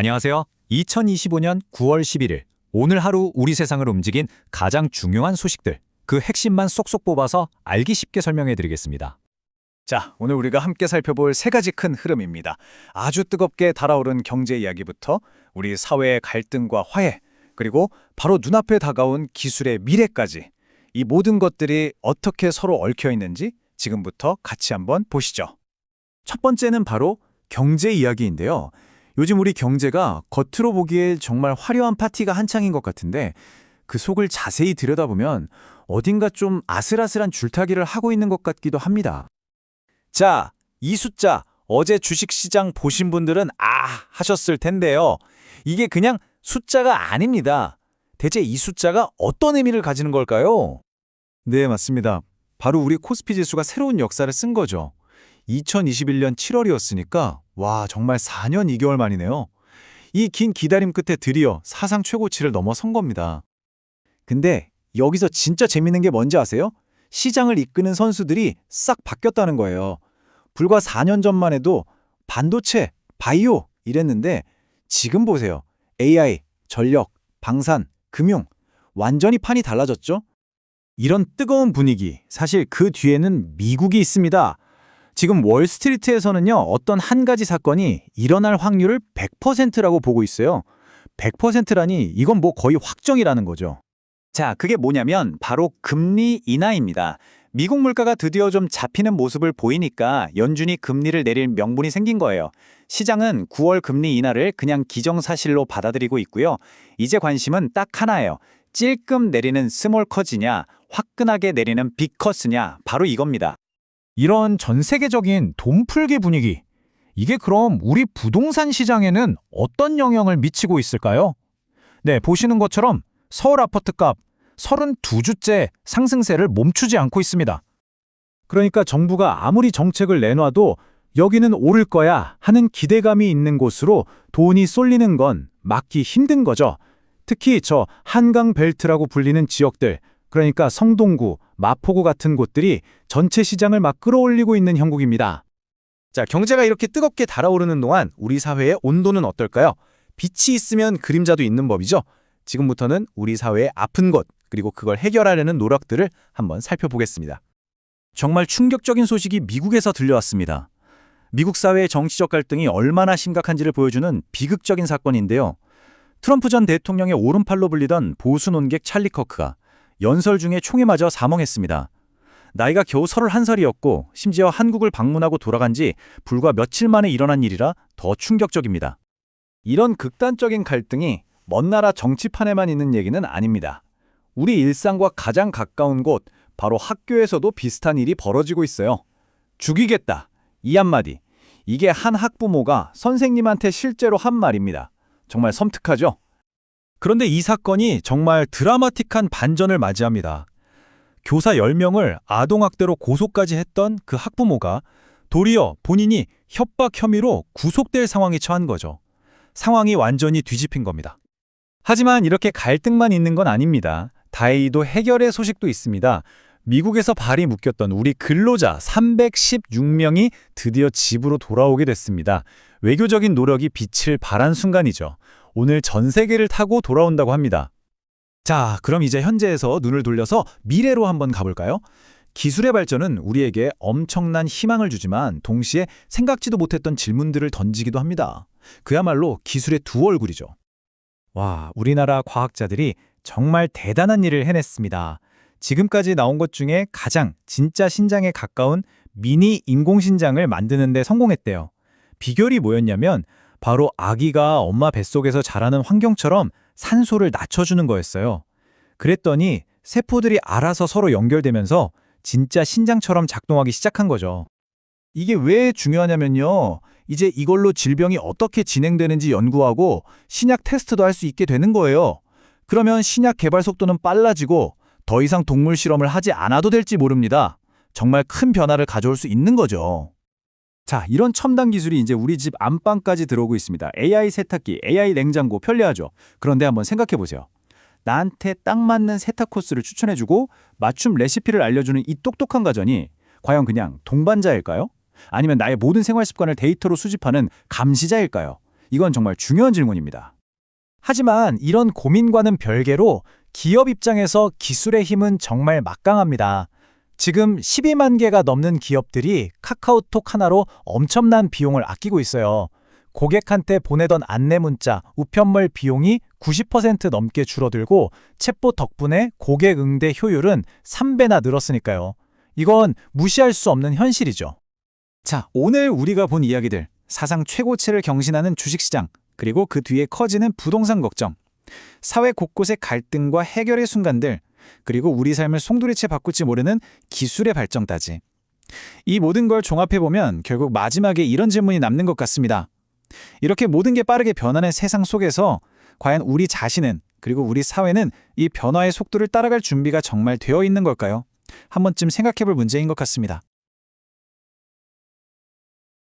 안녕하세요. 2025년 9월 11일, 오늘 하루 우리 세상을 움직인 가장 중요한 소식들, 그 핵심만 쏙쏙 뽑아서 알기 쉽게 설명해 드리겠습니다. 자, 오늘 우리가 함께 살펴볼 세 가지 큰 흐름입니다. 아주 뜨겁게 달아오른 경제 이야기부터 우리 사회의 갈등과 화해, 그리고 바로 눈앞에 다가온 기술의 미래까지 이 모든 것들이 어떻게 서로 얽혀 있는지 지금부터 같이 한번 보시죠. 첫 번째는 바로 경제 이야기인데요. 요즘 우리 경제가 겉으로 보기에 정말 화려한 파티가 한창인 것 같은데 그 속을 자세히 들여다보면 어딘가 좀 아슬아슬한 줄타기를 하고 있는 것 같기도 합니다. 자, 이 숫자 어제 주식시장 보신 분들은 하셨을 텐데요. 이게 그냥 숫자가 아닙니다. 대체 이 숫자가 어떤 의미를 가지는 걸까요? 네, 맞습니다. 바로 우리 코스피 지수가 새로운 역사를 쓴 거죠. 2021년 7월이었으니까 와, 정말 4년 2개월 만이네요. 이 긴 기다림 끝에 드디어 사상 최고치를 넘어선 겁니다. 근데 여기서 진짜 재밌는 게 뭔지 아세요? 시장을 이끄는 선수들이 싹 바뀌었다는 거예요. 불과 4년 전만 해도 반도체, 바이오 이랬는데 지금 보세요. AI, 전력, 방산, 금융 완전히 판이 달라졌죠? 이런 뜨거운 분위기, 사실 그 뒤에는 미국이 있습니다. 지금 월스트리트에서는요, 어떤 한 가지 사건이 일어날 확률을 100%라고 보고 있어요. 100%라니 이건 뭐 거의 확정이라는 거죠. 자, 그게 뭐냐면 바로 금리 인하입니다. 미국 물가가 드디어 좀 잡히는 모습을 보이니까 연준이 금리를 내릴 명분이 생긴 거예요. 시장은 9월 금리 인하를 그냥 기정사실로 받아들이고 있고요. 이제 관심은 딱 하나예요. 찔끔 내리는 스몰 컷이냐, 화끈하게 내리는 빅 컷이냐, 바로 이겁니다. 이런 전 세계적인 돈풀기 분위기, 이게 그럼 우리 부동산 시장에는 어떤 영향을 미치고 있을까요? 네, 보시는 것처럼 서울 아파트값 32주째 상승세를 멈추지 않고 있습니다. 그러니까 정부가 아무리 정책을 내놔도 여기는 오를 거야 하는 기대감이 있는 곳으로 돈이 쏠리는 건 막기 힘든 거죠. 특히 저 한강 벨트라고 불리는 지역들, 그러니까 성동구, 마포구 같은 곳들이 전체 시장을 막 끌어올리고 있는 형국입니다. 자, 경제가 이렇게 뜨겁게 달아오르는 동안 우리 사회의 온도는 어떨까요? 빛이 있으면 그림자도 있는 법이죠. 지금부터는 우리 사회의 아픈 곳, 그리고 그걸 해결하려는 노력들을 한번 살펴보겠습니다. 정말 충격적인 소식이 미국에서 들려왔습니다. 미국 사회의 정치적 갈등이 얼마나 심각한지를 보여주는 비극적인 사건인데요. 트럼프 전 대통령의 오른팔로 불리던 보수 논객 찰리 커크가 연설 중에 총에 맞아 사망했습니다. 나이가 겨우 31살이었고 심지어 한국을 방문하고 돌아간 지 불과 며칠 만에 일어난 일이라 더 충격적입니다. 이런 극단적인 갈등이 먼 나라 정치판에만 있는 얘기는 아닙니다. 우리 일상과 가장 가까운 곳, 바로 학교에서도 비슷한 일이 벌어지고 있어요. 죽이겠다, 이 한마디. 이게 한 학부모가 선생님한테 실제로 한 말입니다. 정말 섬뜩하죠? 그런데 이 사건이 정말 드라마틱한 반전을 맞이합니다. 교사 10명을 아동학대로 고소까지 했던 그 학부모가 도리어 본인이 협박 혐의로 구속될 상황에 처한 거죠. 상황이 완전히 뒤집힌 겁니다. 하지만 이렇게 갈등만 있는 건 아닙니다. 다행히도 해결의 소식도 있습니다. 미국에서 발이 묶였던 우리 근로자 316명이 드디어 집으로 돌아오게 됐습니다. 외교적인 노력이 빛을 발한 순간이죠. 오늘 전 세계를 타고 돌아온다고 합니다. 자, 그럼 이제 현재에서 눈을 돌려서 미래로 한번 가볼까요? 기술의 발전은 우리에게 엄청난 희망을 주지만 동시에 생각지도 못했던 질문들을 던지기도 합니다. 그야말로 기술의 두 얼굴이죠. 와, 우리나라 과학자들이 정말 대단한 일을 해냈습니다. 지금까지 나온 것 중에 가장 진짜 신장에 가까운 미니 인공신장을 만드는 데 성공했대요. 비결이 뭐였냐면 바로 아기가 엄마 뱃속에서 자라는 환경처럼 산소를 낮춰주는 거였어요. 그랬더니 세포들이 알아서 서로 연결되면서 진짜 신장처럼 작동하기 시작한 거죠. 이게 왜 중요하냐면요. 이제 이걸로 질병이 어떻게 진행되는지 연구하고 신약 테스트도 할 수 있게 되는 거예요. 그러면 신약 개발 속도는 빨라지고 더 이상 동물 실험을 하지 않아도 될지 모릅니다. 정말 큰 변화를 가져올 수 있는 거죠. 자, 이런 첨단 기술이 이제 우리 집 안방까지 들어오고 있습니다. AI 세탁기, AI 냉장고 편리하죠. 그런데 한번 생각해 보세요. 나한테 딱 맞는 세탁 코스를 추천해주고 맞춤 레시피를 알려주는 이 똑똑한 가전이 과연 그냥 동반자일까요? 아니면 나의 모든 생활 습관을 데이터로 수집하는 감시자일까요? 이건 정말 중요한 질문입니다. 하지만 이런 고민과는 별개로 기업 입장에서 기술의 힘은 정말 막강합니다. 지금 12만 개가 넘는 기업들이 카카오톡 하나로 엄청난 비용을 아끼고 있어요. 고객한테 보내던 안내 문자, 우편물 비용이 90% 넘게 줄어들고 챗봇 덕분에 고객 응대 효율은 3배나 늘었으니까요. 이건 무시할 수 없는 현실이죠. 자, 오늘 우리가 본 이야기들, 사상 최고치를 경신하는 주식시장, 그리고 그 뒤에 커지는 부동산 걱정, 사회 곳곳의 갈등과 해결의 순간들, 그리고 우리 삶을 송두리째 바꿀지 모르는 기술의 발전까지. 이 모든 걸 종합해보면 결국 마지막에 이런 질문이 남는 것 같습니다. 이렇게 모든 게 빠르게 변하는 세상 속에서 과연 우리 자신은, 그리고 우리 사회는 이 변화의 속도를 따라갈 준비가 정말 되어 있는 걸까요? 한 번쯤 생각해볼 문제인 것 같습니다.